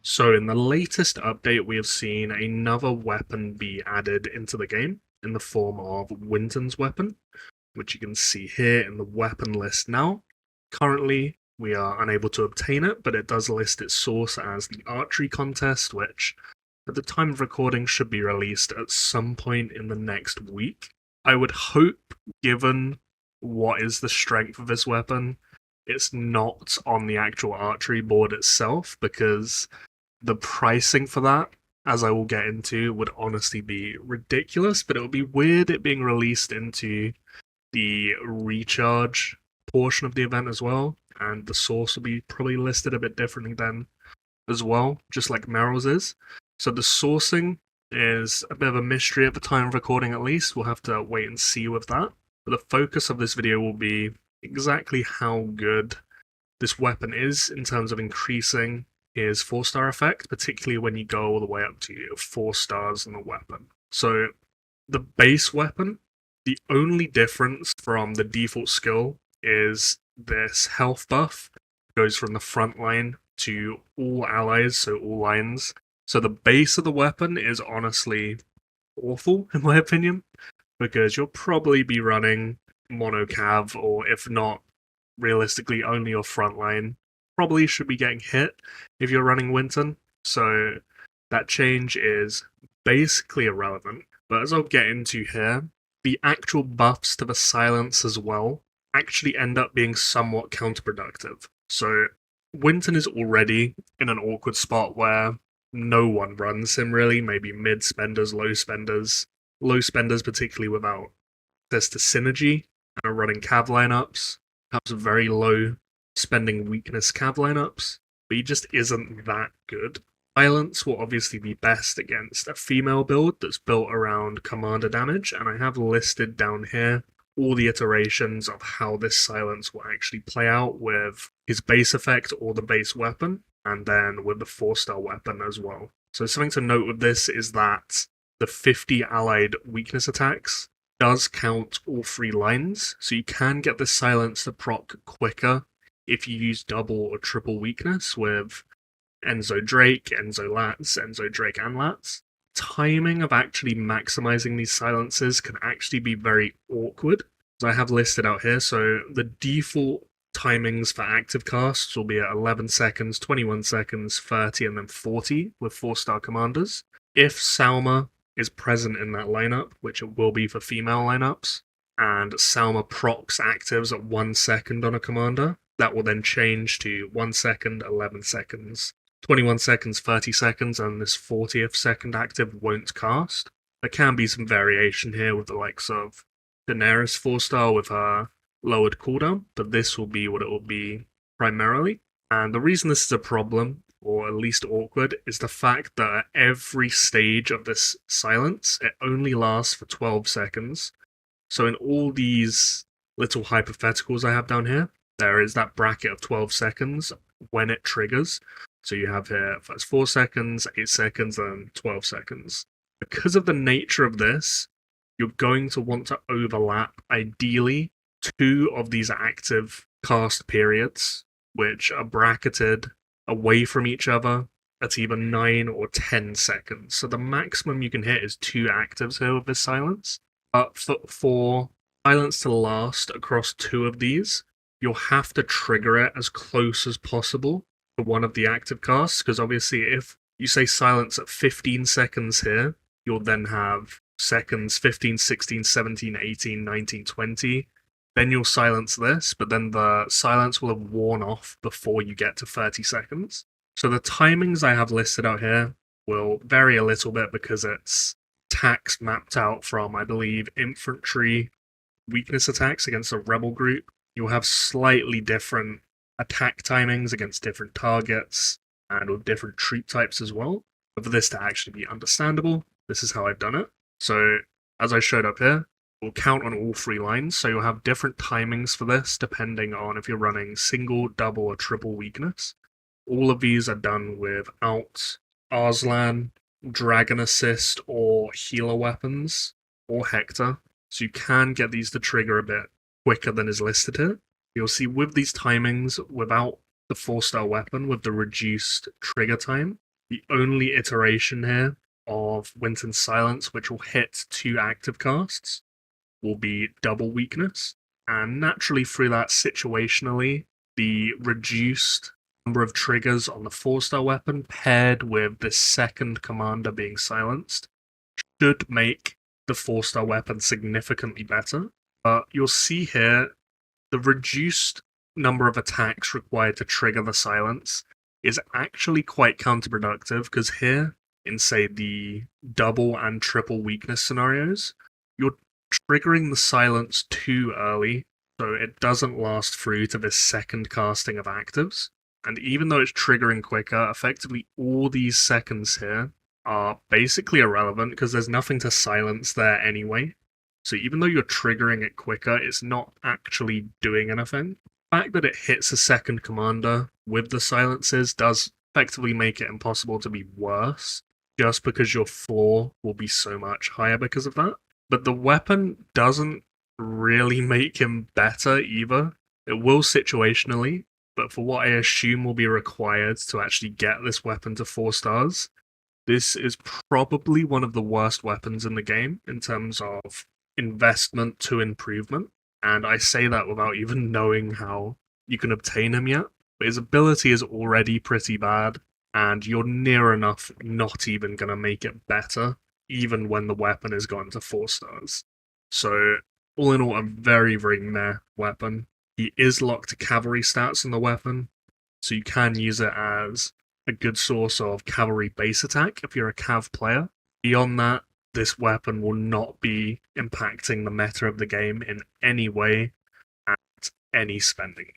So in the latest update, we have seen another weapon be added into the game in the form of Winton's weapon, which you can see here in the weapon list now. Currently, we are unable to obtain it, but it does list its source as the Archery Contest, which at the time of recording should be released at some point in the next week. I would hope, given what is the strength of this weapon, it's not on the actual archery board itself, because the pricing for that, as I will get into, would honestly be ridiculous, but it would be weird it being released into the recharge portion of the event as well, and the source will be probably listed a bit differently then as well, just like Meryl's is. So the sourcing is a bit of a mystery at the time of recording at least. We'll have to wait and see with that. But the focus of this video will be exactly how good this weapon is in terms of increasing his 4-star effect, particularly when you go all the way up to 4 stars in the weapon. So the base weapon, the only difference from the default skill is this health buff goes from the front line to all allies, so all lines. So the base of the weapon is honestly awful, in my opinion, because you'll probably be running mono cav, or if not, realistically only your front line probably should be getting hit if you're running Winton. So that change is basically irrelevant. But as I'll get into here, the actual buffs to the silence as well actually end up being somewhat counterproductive. So Winton is already in an awkward spot where no one runs him really, maybe mid spenders, low spenders particularly without access to synergy and are running cav lineups, perhaps very low spending weakness cav lineups, but he just isn't that good. Silence will obviously be best against a female build that's built around commander damage, and I have listed down here all the iterations of how this silence will actually play out with his base effect or the base weapon, and then with the 4-star weapon as well. So something to note with this is that the 50 allied weakness attacks does count all 3 lines, so you can get the silence to proc quicker if you use double or triple weakness with Enzo Drake, Enzo Lats, Enzo Drake and Lats. Timing of actually maximizing these silences can actually be very awkward, as I have listed out here. So the default timings for active casts will be at 11 seconds, 21 seconds, 30, and then 40 with 4-star commanders. If Salma is present in that lineup, which it will be for female lineups, and Salma procs actives at 1 second on a commander, that will then change to 1 second, 11 seconds, 21 seconds, 30 seconds, and this 40th second active won't cast. There can be some variation here with the likes of Daenerys 4-star with her lowered cooldown, but this will be what it will be primarily. And the reason this is a problem, or at least awkward, is the fact that at every stage of this silence, it only lasts for 12 seconds. So in all these little hypotheticals I have down here, there is that bracket of 12 seconds when it triggers. So you have here first 4 seconds, 8 seconds, and 12 seconds. Because of the nature of this, you're going to want to overlap, ideally, 2 of these active cast periods, which are bracketed away from each other at either 9 or 10 seconds. So the maximum you can hit is 2 actives here with this silence. But for silence to last across 2 of these, you'll have to trigger it as close as possible to one of the active casts, because obviously if you say silence at 15 seconds here, you'll then have seconds 15, 16, 17, 18, 19, 20. Then you'll silence this, but then the silence will have worn off before you get to 30 seconds. So the timings I have listed out here will vary a little bit because it's attacks mapped out from, I believe, infantry weakness attacks against a rebel group. You'll have slightly different attack timings against different targets and with different troop types as well. But for this to actually be understandable, this is how I've done it. So as I showed up here, we'll count on all 3 lines, so you'll have different timings for this depending on if you're running single, double, or triple weakness. All of these are done without Arslan Dragon Assist or healer weapons, or Hector, so you can get these to trigger a bit quicker than is listed here. You'll see with these timings, without the 4-star weapon, with the reduced trigger time, the only iteration here of Winton's Silence, which will hit 2 active casts, will be double weakness. And naturally, through that, situationally, the reduced number of triggers on the 4-star weapon paired with the second commander being silenced should make the 4-star weapon significantly better. But you'll see here the reduced number of attacks required to trigger the silence is actually quite counterproductive, because here, in say the double and triple weakness scenarios, you're triggering the silence too early, so it doesn't last through to this second casting of actives. And even though it's triggering quicker, effectively all these seconds here are basically irrelevant because there's nothing to silence there anyway. So even though you're triggering it quicker, it's not actually doing anything. The fact that it hits a second commander with the silences does effectively make it impossible to be worse, just because your floor will be so much higher because of that. But the weapon doesn't really make him better either. It will situationally, but for what I assume will be required to actually get this weapon to 4 stars, this is probably one of the worst weapons in the game in terms of investment to improvement. And I say that without even knowing how you can obtain him yet. But his ability is already pretty bad, and you're near enough not even going to make it better, even when the weapon has gone to 4 stars. So, all in all, a very, very meh weapon. He is locked to cavalry stats in the weapon, so you can use it as a good source of cavalry base attack if you're a cav player. Beyond that, this weapon will not be impacting the meta of the game in any way at any spending.